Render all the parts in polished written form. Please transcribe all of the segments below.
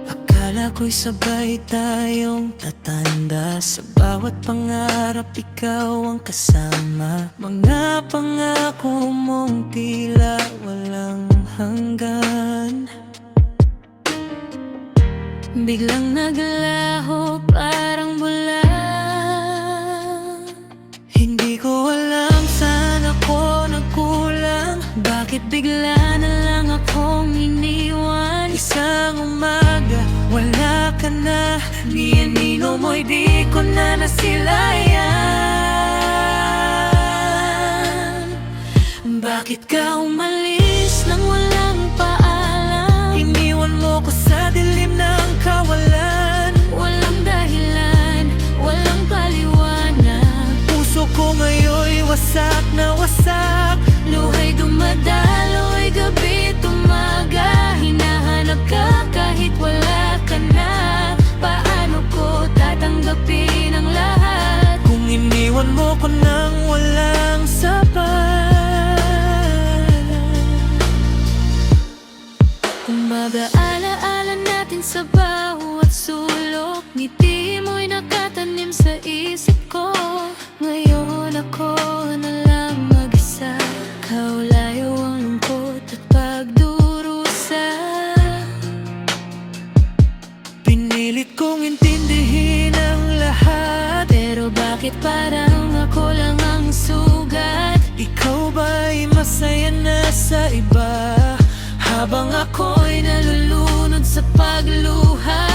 Akala ko'y sabay tayong tatanda, sa bawat pangarap ikaw ang kasama. Mga pangako mong tila walang hanggan, biglang naglaho parang bula. Hindi ko alam saan ako nagkulang, bakit bigla na lang akong iniwan. Isang umaga, wala ka na, ni anino mo'y di ko na nasilayan. Bakit ka umalis nang walang paalam? Iniwan mo ko sa dilim ng kawalan. Walang dahilan, walang paliwanag. Puso ko ngayon'y wasak na wasak. Luhay dumadaloy, gabi tumaga. Hinahanap ka kahit wala ka na. Paano ko tatanggapin ang lahat kung iniwan mo ko nang walang sapat? Kung mabaalaala natin sa bawat sulok, ngiti mo'y nakatanim sa isip ko. Ngayon ako na lang mag-isa, kaulayo ang lungkot at pagdurusa. Pinilit kong intindihin ang lahat, pero bakit parang ako lang ang sugat? Ikaw ba'y masaya na sa iba, habang ako'y nalulunod sa pagluha?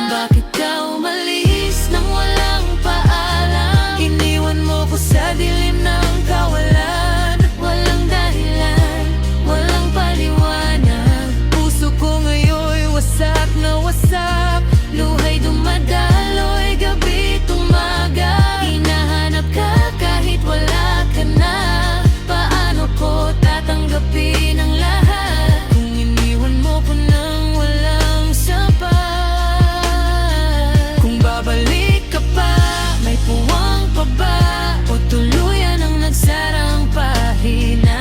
Bakit ka umalis nang walang paalam? Iniwan mo ko sa dilim ng kawalan. Walang dahilan, walang paliwanag. Puso ko ngayon'y wasak na wasak. Luhay dumadaloy, gabi tumaga. Hinahanap ka kahit wala ka na. Paano ko tatanggapin ang lahat kung iniwan mo ko nang walang sapat? Kung babalik ka pa, may puwang pa ba? O tuluyan ang nagsarang pahina?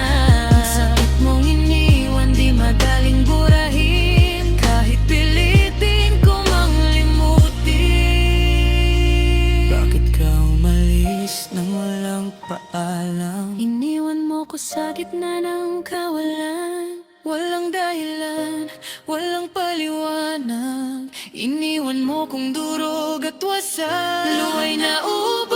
Ang sakit mong iniwan, di madaling burahin, kahit pilitin ko mang limutin. Bakit ka umalis nang walang paalam? Iniwan mo ko sa gitna ng kawalan. Walang dahilan, walang paliwanag. Iniwan mo kong durog at wasak. Luhay na ubos.